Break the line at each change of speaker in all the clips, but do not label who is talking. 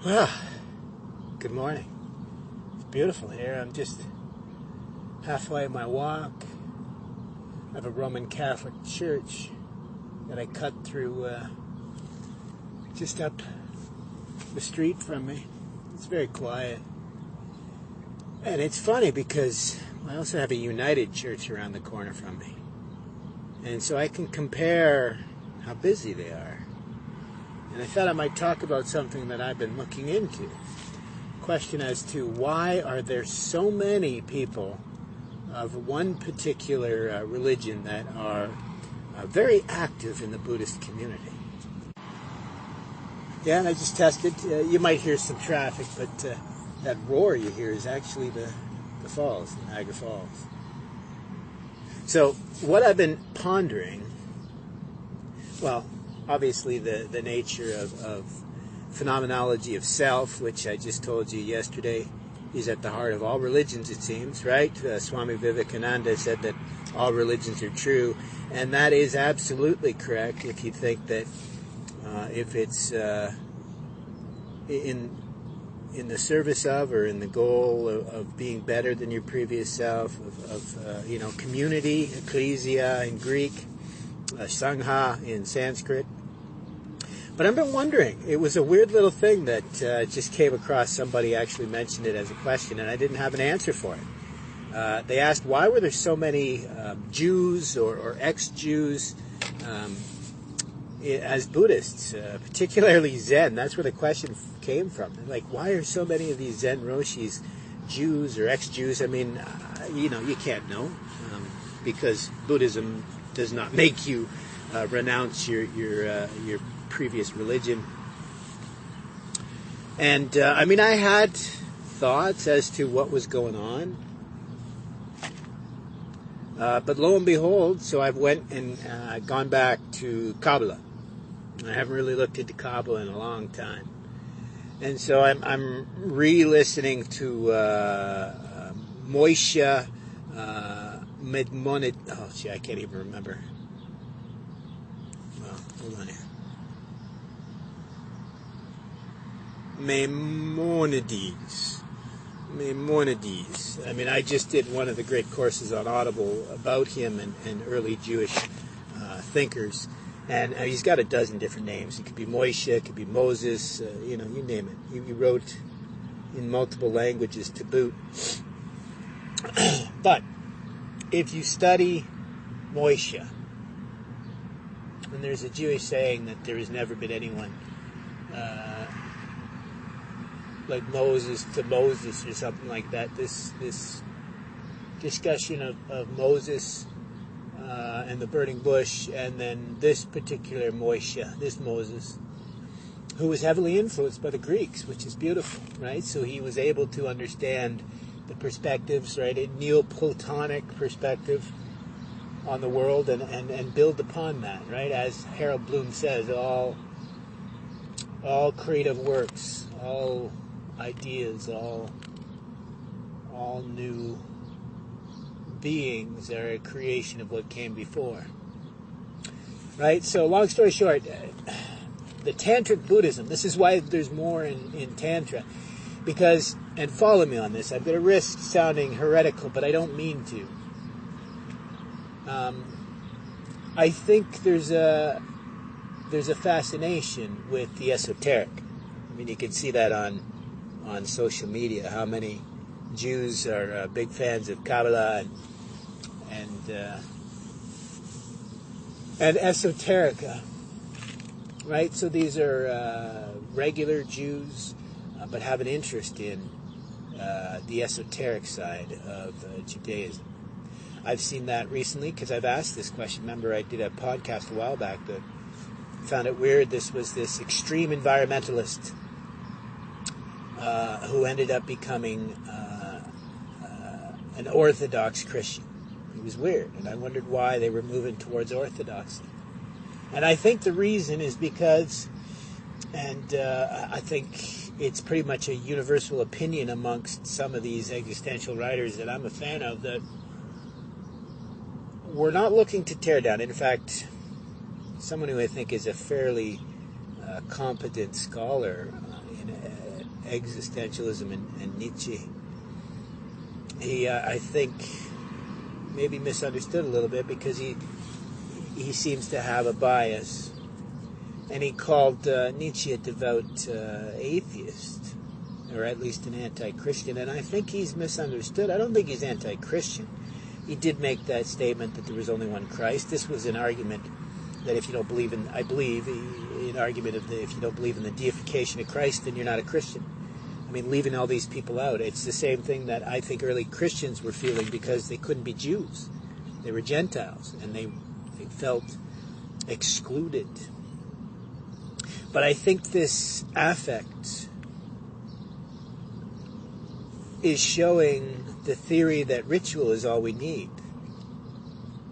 Well, good morning. It's beautiful here. I'm just halfway my walk. I have a Roman Catholic church that I cut through just up the street from me. It's very quiet. And it's funny because I also have a United Church around the corner from me. And so I can compare how busy they are. And I thought I might talk about something that I've been looking into. Question as to why are there so many people of one particular religion that are very active in the Buddhist community. Yeah, and I just tested. You might hear some traffic, but that roar you hear is actually the falls, the Niagara Falls. So what I've been pondering, well, obviously the nature of phenomenology of self, which I just told you yesterday, is at the heart of all religions, it seems, right? Swami Vivekananda said that all religions are true, and that is absolutely correct if you think that if it's in the service of or in the goal of being better than your previous self, of community, ecclesia in Greek, Sangha in Sanskrit. But I've been wondering, it was a weird little thing that just came across. Somebody actually mentioned it as a question, and I didn't have an answer for it. They asked, why were there so many Jews or ex-Jews as Buddhists, particularly Zen? That's where the question came from. Like, why are so many of these Zen Roshis Jews or ex-Jews? I mean, you can't know, because Buddhism does not make you renounce your previous religion. And I had thoughts as to what was going on, but lo and behold, so I've went and gone back to Kabbalah. I haven't really looked into Kabbalah in a long time, and so I'm re-listening to Moshe Maimonides. Oh, gee, I can't even remember. Well, hold on here. Maimonides. I just did one of the great courses on Audible about him and early Jewish thinkers. And he's got a dozen different names. It could be Moshe, it could be Moses, you name it. He wrote in multiple languages to boot. But if you study Moshe, and there's a Jewish saying that there has never been anyone like Moses to Moses or something like that. This discussion of Moses and the burning bush, and then this particular Moshe, this Moses, who was heavily influenced by the Greeks, which is beautiful, right? So he was able to understand the perspectives, right, a Neoplatonic perspective on the world and build upon that, right? As Harold Bloom says, all creative works, all ideas, all new beings are a creation of what came before. Right? So long story short, the Tantric Buddhism, this is why there's more in Tantra. Because, and follow me on this, I'm going to risk sounding heretical, but I don't mean to. I think there's a fascination with the esoteric. You can see that on social media, how many Jews are big fans of Kabbalah and esoterica, right? So these are regular Jews, but have an interest in the esoteric side of Judaism. I've seen that recently because I've asked this question. Remember, I did a podcast a while back that found it weird. This was this extreme environmentalist who ended up becoming an Orthodox Christian. It was weird, and I wondered why they were moving towards Orthodoxy. And I think the reason is because, and I think it's pretty much a universal opinion amongst some of these existential writers that I'm a fan of, that we're not looking to tear down. In fact, someone who I think is a fairly competent scholar existentialism and Nietzsche. He, I think, maybe misunderstood a little bit because he seems to have a bias. And he called Nietzsche a devout atheist, or at least an anti-Christian. And I think he's misunderstood. I don't think he's anti-Christian. He did make that statement that there was only one Christ. This was an argument that if you don't believe in, I believe, an argument of if you don't believe in the deification of Christ, then you're not a Christian. I mean, leaving all these people out. It's the same thing that I think early Christians were feeling because they couldn't be Jews. They were Gentiles, and they felt excluded. But I think this affect is showing the theory that ritual is all we need,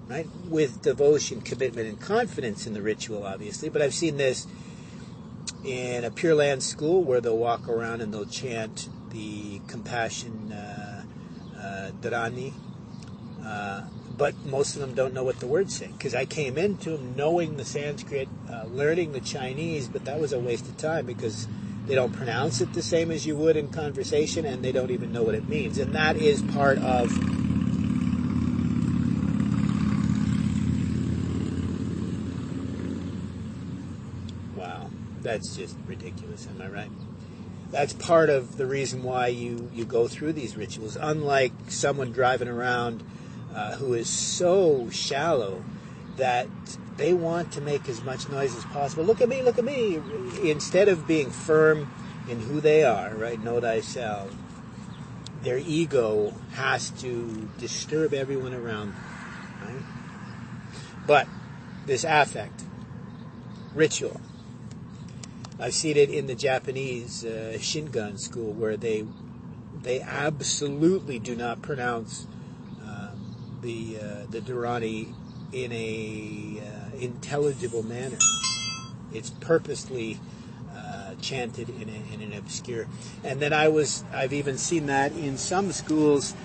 right? With devotion, commitment, and confidence in the ritual, obviously. But I've seen this in a Pure Land school where they'll walk around and they'll chant the compassion Dharani. But most of them don't know what the words say. Because I came into them knowing the Sanskrit, learning the Chinese, but that was a waste of time because they don't pronounce it the same as you would in conversation, and they don't even know what it means. And that is part of wow, that's just ridiculous, am I right? That's part of the reason why you go through these rituals. Unlike someone driving around who is so shallow that they want to make as much noise as possible. Look at me, look at me. Instead of being firm in who they are, right? Know thyself. Their ego has to disturb everyone around them, right? But this affect, ritual, I've seen it in the Japanese Shingon school where they absolutely do not pronounce the Dharani in a intelligible manner. It's purposely chanted in an obscure. And then I've even seen that in some schools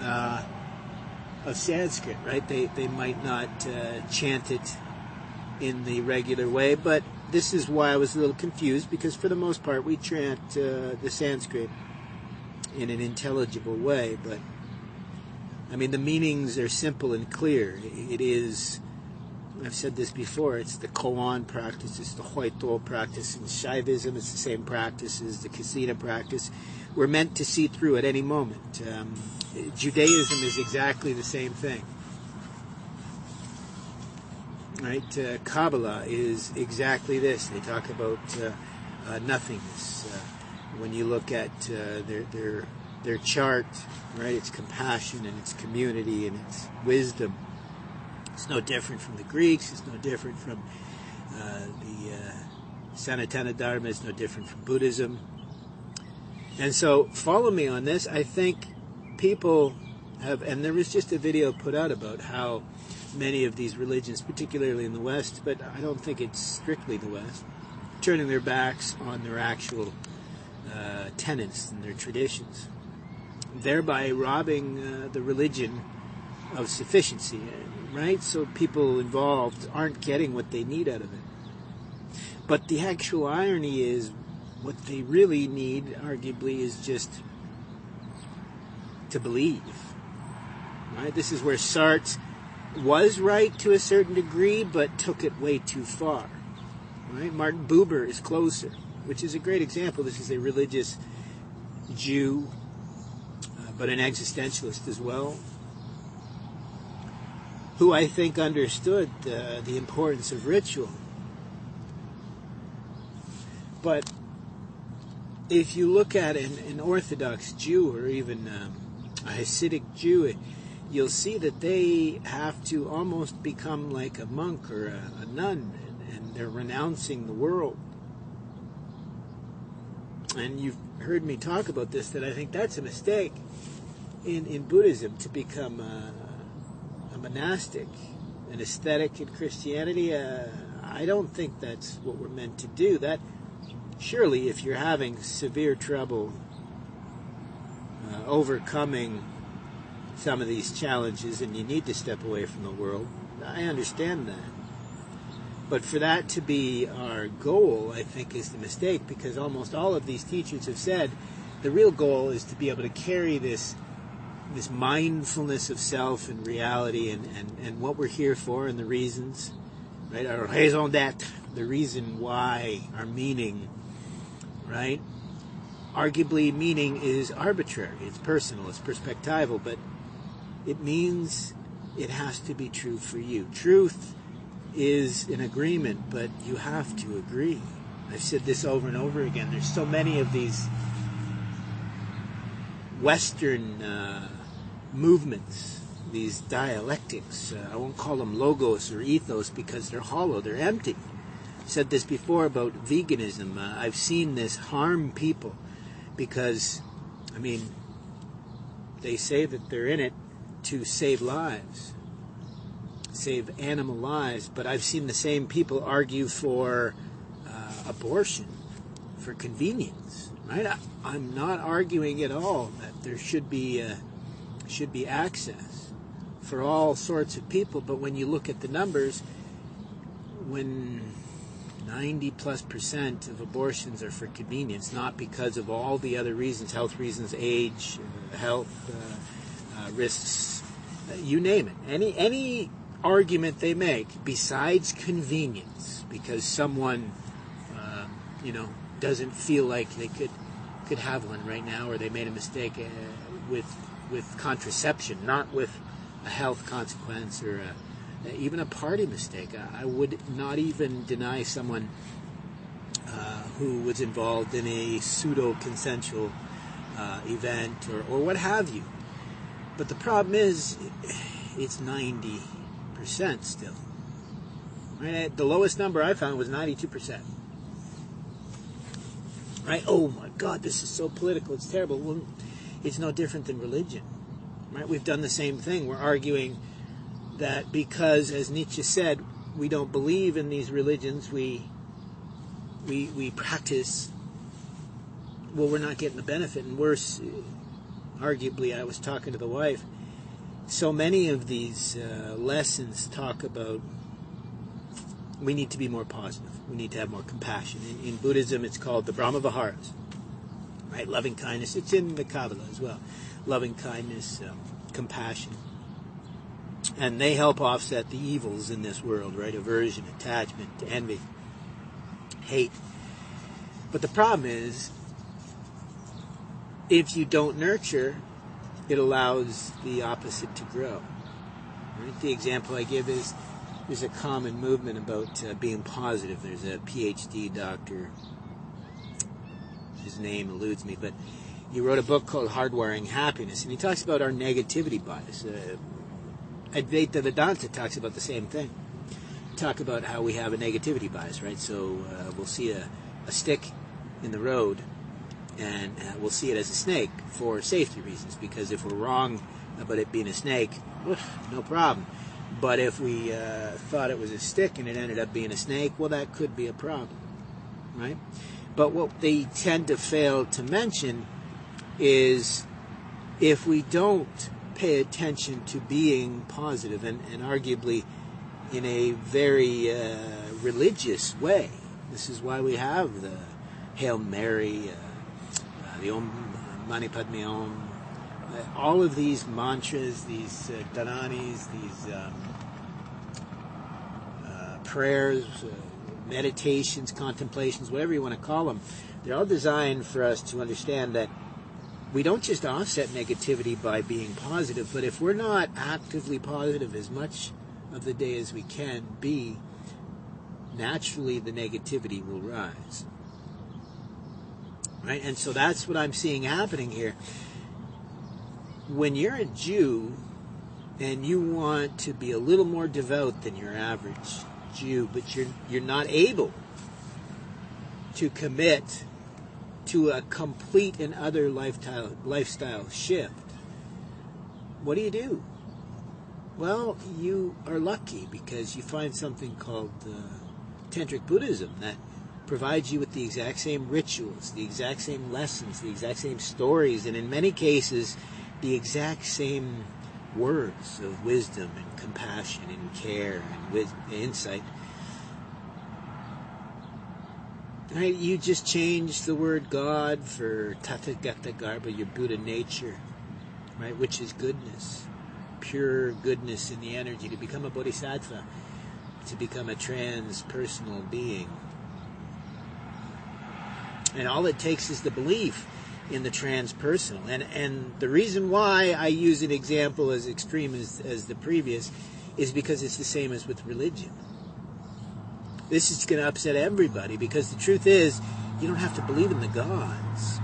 of Sanskrit, right? They might not chant it in the regular way, but this is why I was a little confused, because for the most part we chant the Sanskrit in an intelligible way, but I mean, the meanings are simple and clear. It is, I've said this before, it's the koan practice, it's the Huaitol practice. In Shaivism, it's the same practice as the Kasina practice. We're meant to see through at any moment. Judaism is exactly the same thing. Right? Kabbalah is exactly this. They talk about nothingness. When you look at their chart, right? It's compassion and it's community and it's wisdom. It's no different from the Greeks. It's no different from the Sanatana Dharma. It's no different from Buddhism. And so, follow me on this. I think people have, and there was just a video put out about how many of these religions, particularly in the West, but I don't think it's strictly the West, turning their backs on their actual tenets and their traditions, thereby robbing the religion of sufficiency, right? So people involved aren't getting what they need out of it. But the actual irony is what they really need, arguably, is just to believe, right? This is where Sartre was right to a certain degree, but took it way too far, right? Martin Buber is closer, which is a great example. This is a religious Jew, but an existentialist as well, who I think understood the importance of ritual. But if you look at an Orthodox Jew or even a Hasidic Jew, you'll see that they have to almost become like a monk or a nun, and they're renouncing the world. And you've heard me talk about this, that I think that's a mistake in Buddhism, to become a monastic, an ascetic in Christianity. I don't think that's what we're meant to do. That surely, if you're having severe trouble overcoming some of these challenges and you need to step away from the world, I understand that. But for that to be our goal, I think, is the mistake, because almost all of these teachers have said the real goal is to be able to carry this mindfulness of self and reality and what we're here for and the reasons, right? Our raison d'être, the reason why, our meaning, right? Arguably, meaning is arbitrary, it's personal, it's perspectival, but it means it has to be true for you. Truth is an agreement, but you have to agree. I've said this over and over again. There's so many of these Western movements, these dialectics. I won't call them logos or ethos because they're hollow, they're empty. I've said this before about veganism. I've seen this harm people because, they say that they're in it to save lives, save animal lives, but I've seen the same people argue for abortion, for convenience, right? I'm not arguing at all that there should be access for all sorts of people, but when you look at the numbers, when 90+% of abortions are for convenience, not because of all the other reasons, health reasons, age, health risks, you name it. Any argument they make besides convenience, because someone doesn't feel like they could have one right now, or they made a mistake with contraception, not with a health consequence or even a party mistake. I would not even deny someone who was involved in a pseudo-consensual event or what have you. But the problem is, it's 90% still. Right? The lowest number I found was 92%. Right? Oh my God, this is so political. It's terrible. Well, it's no different than religion. Right? We've done the same thing. We're arguing that because, as Nietzsche said, we don't believe in these religions we practice, well, we're not getting the benefit. And worse, arguably, I was talking to the wife, so many of these lessons talk about we need to be more positive. We need to have more compassion. In Buddhism, it's called the Brahma Viharas, right? Loving kindness. It's in the Kabbalah as well. Loving kindness, compassion. And they help offset the evils in this world, right? Aversion, attachment, envy, hate. But the problem is, if you don't nurture, it allows the opposite to grow. Right? The example I give is, there's a common movement about being positive. There's a PhD doctor, his name eludes me, but he wrote a book called Hardwiring Happiness, and he talks about our negativity bias. Advaita Vedanta talks about the same thing. Talk about how we have a negativity bias, right? So we'll see a stick in the road, and we'll see it as a snake for safety reasons, because if we're wrong about it being a snake, no problem. But if we thought it was a stick and it ended up being a snake, well, that could be a problem, right? But what they tend to fail to mention is, if we don't pay attention to being positive, and arguably in a very religious way, this is why we have the Hail Mary, the Om Mani Padme Hum, all of these mantras, these dhananis, these prayers, meditations, contemplations, whatever you want to call them, they're all designed for us to understand that we don't just offset negativity by being positive, but if we're not actively positive as much of the day as we can be, naturally the negativity will rise. Right? And so that's what I'm seeing happening here. When you're a Jew and you want to be a little more devout than your average Jew, but you're not able to commit to a complete and utter lifestyle shift, what do? Well, you are lucky, because you find something called Tantric Buddhism that provides you with the exact same rituals, the exact same lessons, the exact same stories, and in many cases, the exact same words of wisdom and compassion and care and insight. Right? You just change the word God for Tathagata Garba, your Buddha nature, right? Which is goodness, pure goodness in the energy, to become a bodhisattva, to become a trans-personal being. And all it takes is the belief in the transpersonal. And the reason why I use an example as extreme as the previous is because it's the same as with religion. This is going to upset everybody, because the truth is, you don't have to believe in the gods.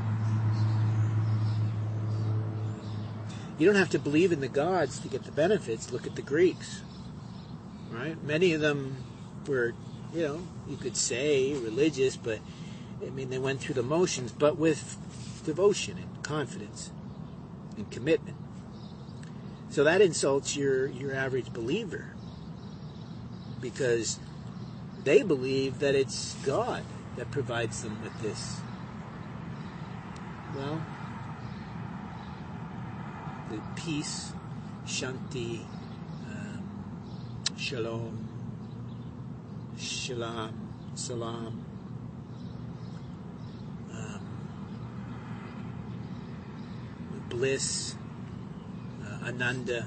You don't have to believe in the gods to get the benefits. Look at the Greeks, right? Many of them were, you could say religious, but they went through the motions, but with devotion and confidence and commitment. So that insults your average believer, because they believe that it's God that provides them with this. Well, the peace, shanti, shalom, salam, bliss, ananda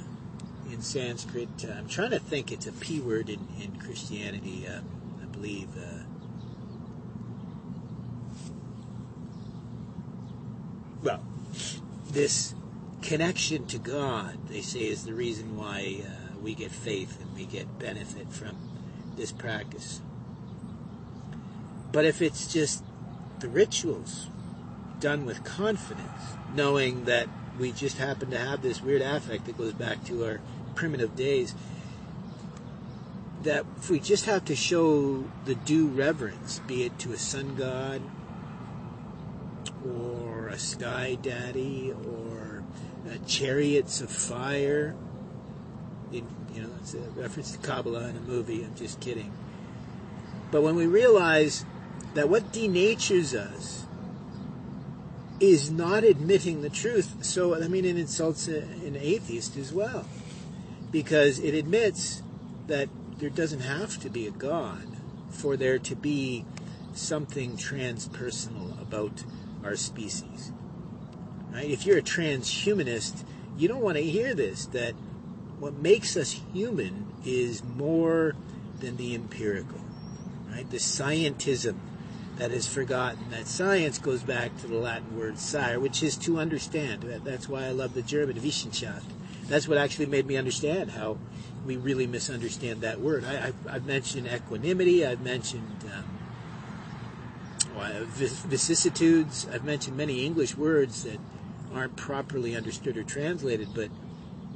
in Sanskrit. I'm trying to think, it's a P word in Christianity, I believe. Well, this connection to God, they say, is the reason why we get faith and we get benefit from this practice. But if it's just the rituals done with confidence, knowing that we just happen to have this weird affect that goes back to our primitive days, that if we just have to show the due reverence, be it to a sun god or a sky daddy or chariots of fire, it's a reference to Kabbalah in a movie, I'm just kidding. But when we realize that what denatures us is not admitting the truth, so it insults an atheist as well, because it admits that there doesn't have to be a God for there to be something transpersonal about our species. Right? If you're a transhumanist, you don't want to hear this, that what makes us human is more than the empirical. Right? The scientism that has forgotten that science goes back to the Latin word sire, which is to understand. That's why I love the German Wissenschaft. That's what actually made me understand how we really misunderstand that word. I've mentioned equanimity, I've mentioned vicissitudes, I've mentioned many English words that aren't properly understood or translated, but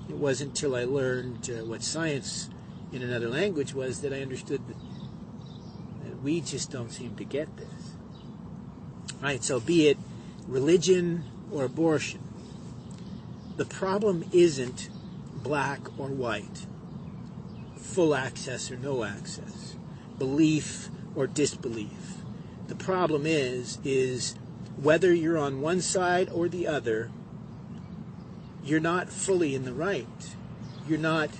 it wasn't until I learned what science in another language was that I understood that we just don't seem to get this. Right, so be it religion or abortion, the problem isn't black or white, full access or no access, belief or disbelief. The problem is whether you're on one side or the other, you're not fully in the right. You're not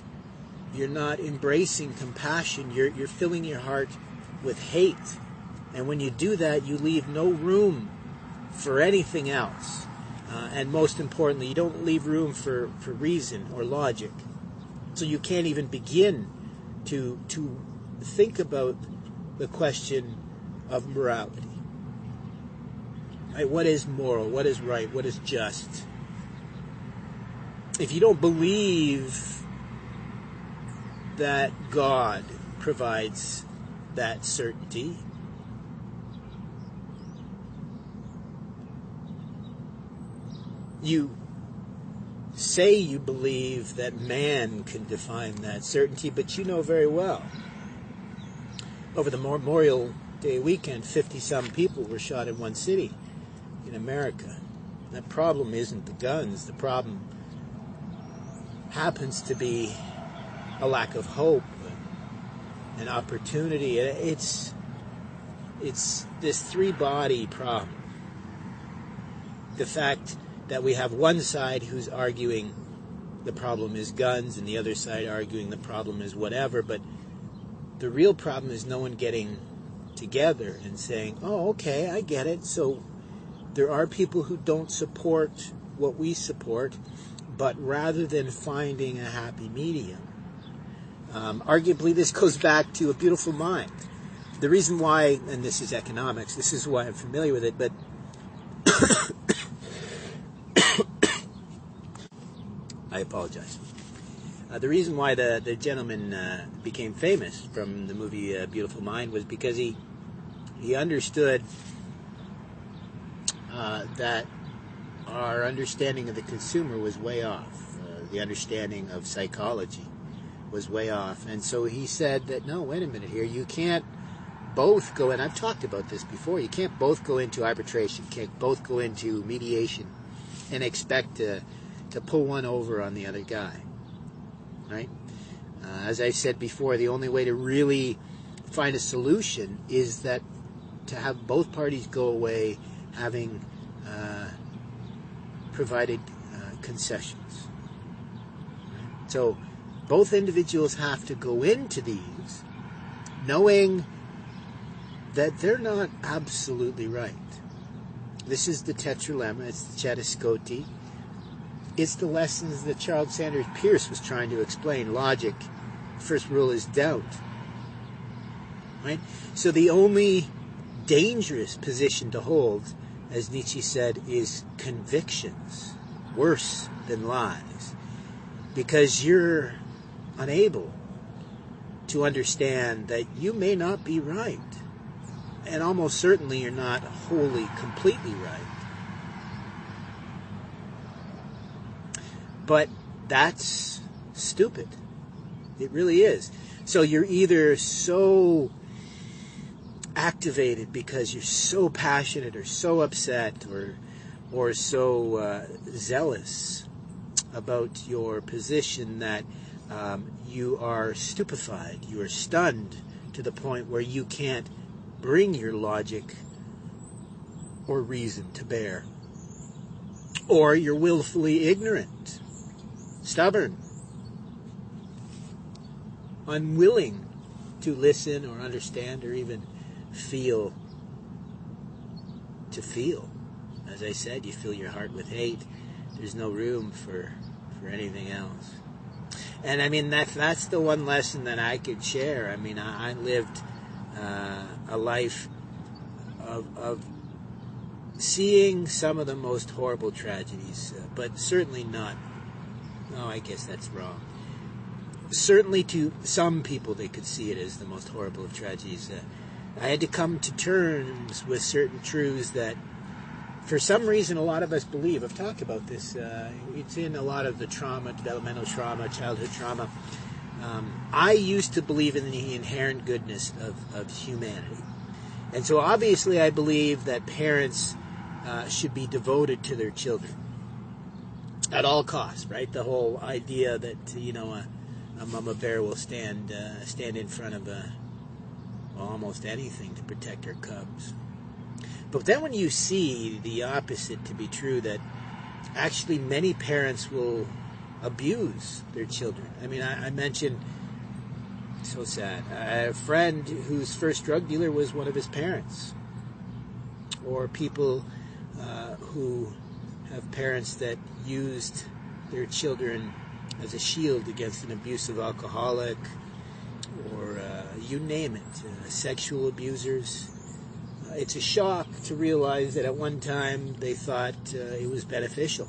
embracing compassion. You're filling your heart with hate. And when you do that, you leave no room for anything else. And most importantly, you don't leave room for reason or logic. So you can't even begin to think about the question of morality. Right? What is moral? What is right? What is just? If you don't believe that God provides that certainty, you say you believe that man can define that certainty, but you know very well, over the Memorial Day weekend, 50-some people were shot in one city in America. That problem isn't the guns. The problem happens to be a lack of hope and opportunity. It's this three-body problem. The fact that we have one side who's arguing the problem is guns and the other side arguing the problem is whatever, but the real problem is no one getting together and saying, oh, okay, I get it. So there are people who don't support what we support, but rather than finding a happy medium, arguably this goes back to A Beautiful Mind. The reason why, and this is economics, this is why I'm familiar with it, but I apologize. The reason why the gentleman became famous from the movie Beautiful Mind was because he understood that our understanding of the consumer was way off. The understanding of psychology was way off. And so he said that, no, wait a minute here, you can't both go, and I've talked about this before, you can't both go into arbitration, can't both go into mediation and expect to pull one over on the other guy. Right? As I said before, the only way to really find a solution is that to have both parties go away having provided concessions. So both individuals have to go into these knowing that they're not absolutely right. This is the tetralemma, it's the Cettascoti. It's the lessons that Charles Sanders Peirce was trying to explain. Logic, first rule is doubt. Right? So the only dangerous position to hold, as Nietzsche said, is convictions, worse than lies, because you're unable to understand that you may not be right, and almost certainly you're not wholly, completely right. But that's stupid. It really is. So you're either so activated because you're so passionate or so upset or so zealous about your position that you are stupefied, you are stunned to the point where you can't bring your logic or reason to bear. Or you're willfully ignorant, stubborn, unwilling to listen or understand or even feel. To feel. As I said, you fill your heart with hate. There's no room for anything else. And I mean, that's the one lesson that I could share. I mean, I lived a life of seeing some of the most horrible tragedies, but certainly not, no, I guess that's wrong. Certainly to some people they could see it as the most horrible of tragedies. I had to come to terms with certain truths that for some reason a lot of us believe. I've talked about this. It's in a lot of the trauma, developmental trauma, childhood trauma. I used to believe in the inherent goodness of humanity. And so obviously I believe that parents should be devoted to their children at all costs, right? The whole idea that, a mama bear will stand in front of almost anything to protect her cubs. But then when you see the opposite to be true, that actually many parents will abuse their children. I mean, I mentioned, so sad, a friend whose first drug dealer was one of his parents. Or people who have parents that used their children as a shield against an abusive alcoholic, or you name it, sexual abusers. It's a shock to realize that at one time they thought it was beneficial.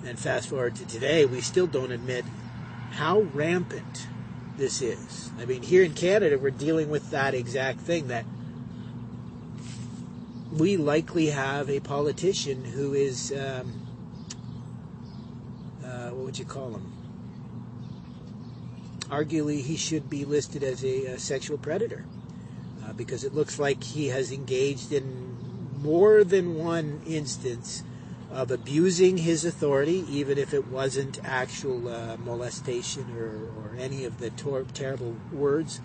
And fast forward to today, we still don't admit how rampant this is. I mean, here in Canada, we're dealing with that exact thing, that we likely have a politician who is, what would you call him? Arguably, he should be listed as a sexual predator, because it looks like he has engaged in more than one instance of abusing his authority, even if it wasn't actual molestation or any of the terrible words.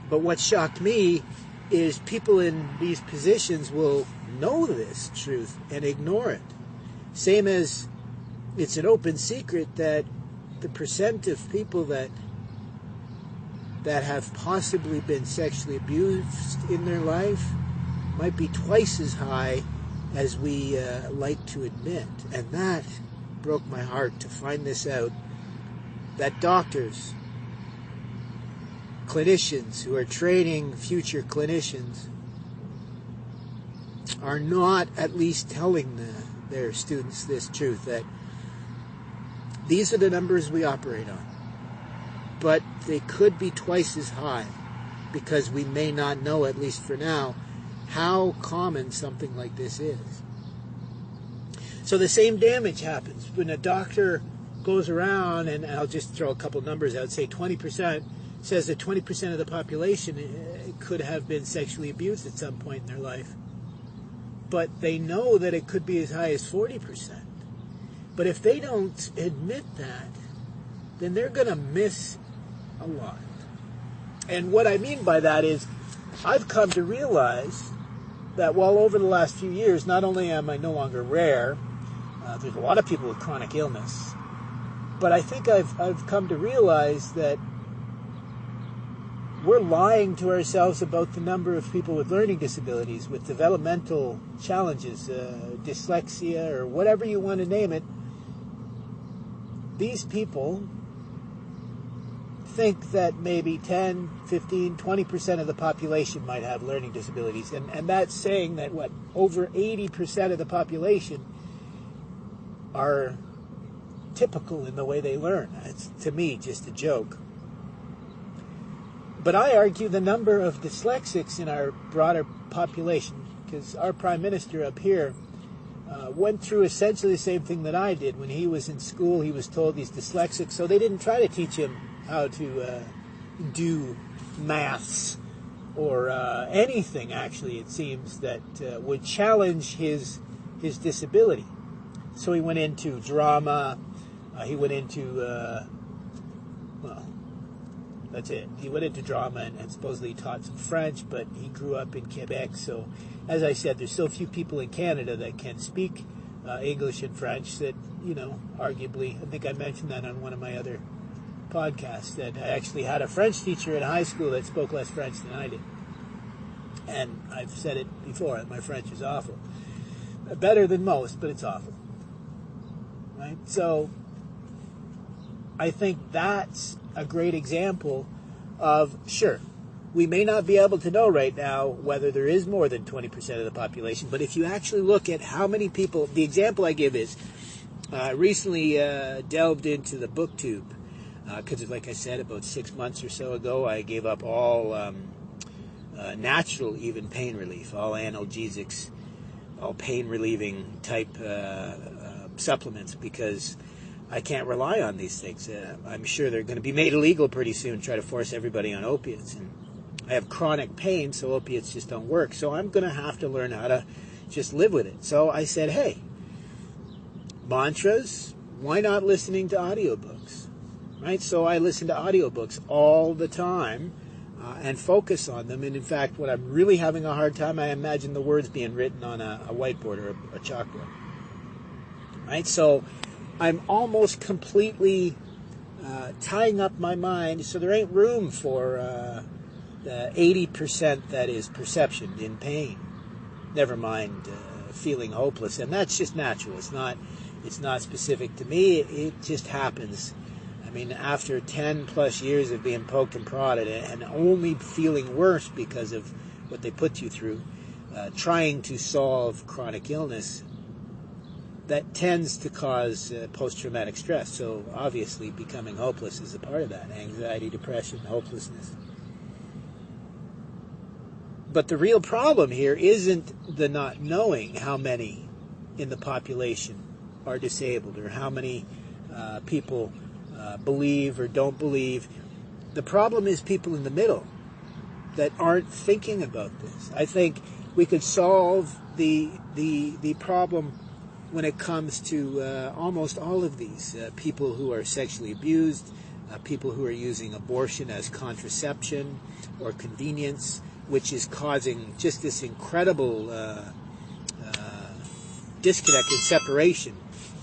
But what shocked me is people in these positions will know this truth and ignore it. Same as it's an open secret that the percent of people that that have possibly been sexually abused in their life might be twice as high as we like to admit. And that broke my heart to find this out, that doctors, clinicians who are training future clinicians are not at least telling their students this truth, that these are the numbers we operate on. But they could be twice as high because we may not know, at least for now, how common something like this is. So the same damage happens when a doctor goes around, and I'll just throw a couple numbers out, say 20%, says that 20% of the population could have been sexually abused at some point in their life. But they know that it could be as high as 40%. But if they don't admit that, then they're going to miss a lot. And what I mean by that is, I've come to realize that while over the last few years, not only am I no longer rare, there's a lot of people with chronic illness, but I think I've come to realize that we're lying to ourselves about the number of people with learning disabilities, with developmental challenges, dyslexia, or whatever you want to name it. These people think that maybe 10, 15, 20% of the population might have learning disabilities. And that's saying that, over 80% of the population are typical in the way they learn. It's, to me, just a joke. But I argue the number of dyslexics in our broader population, because our Prime Minister up here went through essentially the same thing that I did. When he was in school, he was told he's dyslexic, so they didn't try to teach him how to do maths or anything, actually, it seems, that would challenge his disability. So he went into drama, he went into, that's it. He went into drama and supposedly taught some French, but he grew up in Quebec. So, as I said, there's still a few people in Canada that can speak English and French that, arguably, I think I mentioned that on one of my other podcasts, that I actually had a French teacher in high school that spoke less French than I did. And I've said it before, my French is awful. Better than most, but it's awful. Right? So, I think that's a great example of, sure, we may not be able to know right now whether there is more than 20% of the population, but if you actually look at how many people, the example I give is, I recently delved into the BookTube, because like I said, about 6 months or so ago, I gave up all natural even pain relief, all analgesics, all pain-relieving type supplements, because I can't rely on these things. I'm sure they're going to be made illegal pretty soon, try to force everybody on opiates. And I have chronic pain, so opiates just don't work. So I'm going to have to learn how to just live with it. So I said, hey, mantras, why not listening to audiobooks? Right? So I listen to audiobooks all the time and focus on them. And in fact, when I'm really having a hard time, I imagine the words being written on a whiteboard or a chalkboard. Right? So I'm almost completely tying up my mind, so there ain't room for the 80% that is perception in pain. Never mind feeling hopeless, and that's just natural. It's not specific to me. It just happens. I mean, after 10 plus years of being poked and prodded and only feeling worse because of what they put you through, trying to solve chronic illness, that tends to cause post-traumatic stress. So obviously becoming hopeless is a part of that. Anxiety, depression, hopelessness. But the real problem here isn't the not knowing how many in the population are disabled or how many people believe or don't believe. The problem is people in the middle that aren't thinking about this. I think we could solve the problem when it comes to almost all of these people who are sexually abused, people who are using abortion as contraception or convenience, which is causing just this incredible disconnect and separation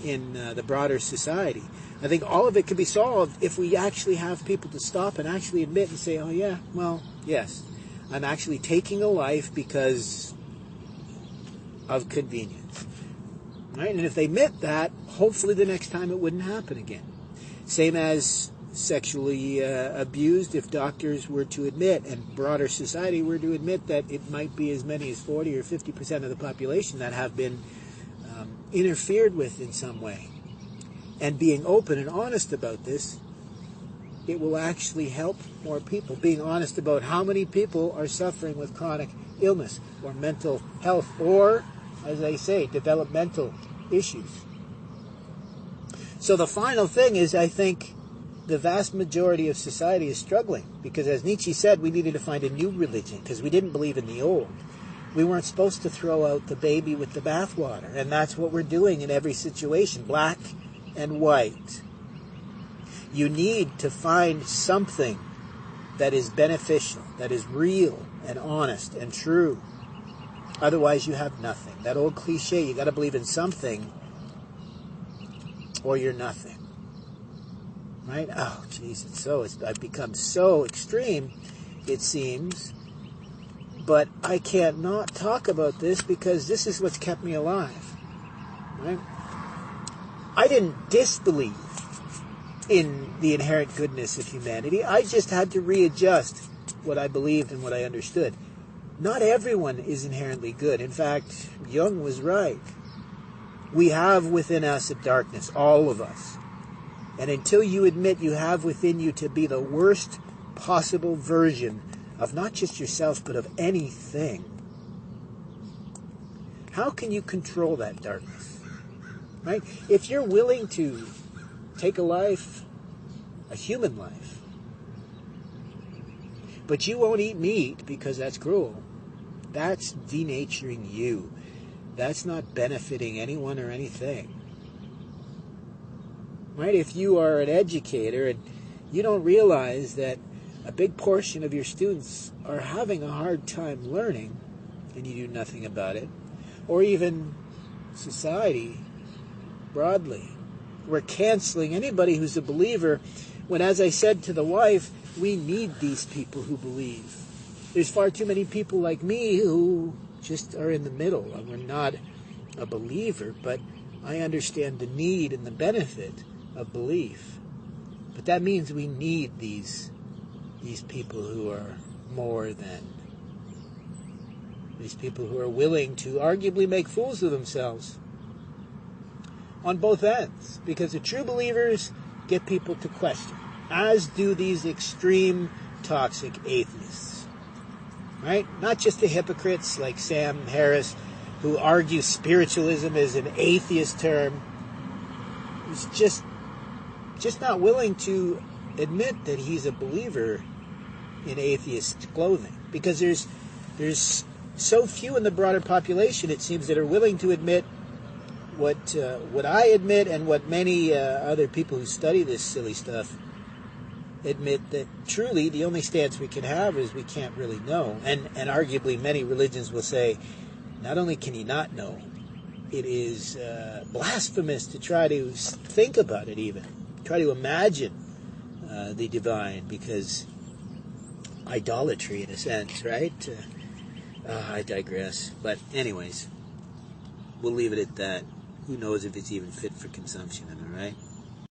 in the broader society. I think all of it can be solved if we actually have people to stop and actually admit and say, oh yeah, well, yes, I'm actually taking a life because of convenience. Right? And if they admit that, hopefully the next time it wouldn't happen again. Same as sexually abused, if doctors were to admit and broader society were to admit that it might be as many as 40 or 50% of the population that have been interfered with in some way. And being open and honest about this, it will actually help more people. Being honest about how many people are suffering with chronic illness or mental health or, as I say, developmental issues. So the final thing is, I think the vast majority of society is struggling because, as Nietzsche said, we needed to find a new religion because we didn't believe in the old. We weren't supposed to throw out the baby with the bathwater, and that's what we're doing in every situation, black and white. You need to find something that is beneficial, that is real and honest and true. Otherwise, you have nothing. That old cliche, you got to believe in something or you're nothing. Right? Oh, jeez, I've become so extreme, it seems. But I can't not talk about this because this is what's kept me alive. Right? I didn't disbelieve in the inherent goodness of humanity. I just had to readjust what I believed and what I understood. Not everyone is inherently good. In fact, Jung was right. We have within us a darkness, all of us. And until you admit you have within you to be the worst possible version of not just yourself, but of anything, how can you control that darkness? Right? If you're willing to take a life, a human life, but you won't eat meat because that's cruel, that's denaturing you. That's not benefiting anyone or anything. Right? If you are an educator and you don't realize that a big portion of your students are having a hard time learning and you do nothing about it, or even society broadly, we're canceling anybody who's a believer when, as I said to the wife, we need these people who believe. There's far too many people like me who just are in the middle. We're not a believer, but I understand the need and the benefit of belief. But that means we need these people who are more than, these people who are willing to arguably make fools of themselves on both ends, because the true believers get people to question, as do these extreme toxic atheists. Right? Not just the hypocrites like Sam Harris, who argue spiritualism is an atheist term, who's just not willing to admit that he's a believer in atheist clothing. Because there's so few in the broader population, it seems, that are willing to admit what I admit and what many other people who study this silly stuff admit, that truly the only stance we can have is we can't really know. And arguably many religions will say, not only can you not know, it is blasphemous to try to think about it even. Try to imagine the divine, because idolatry in a sense, right? I digress. But anyways, we'll leave it at that. Who knows if it's even fit for consumption, am I right?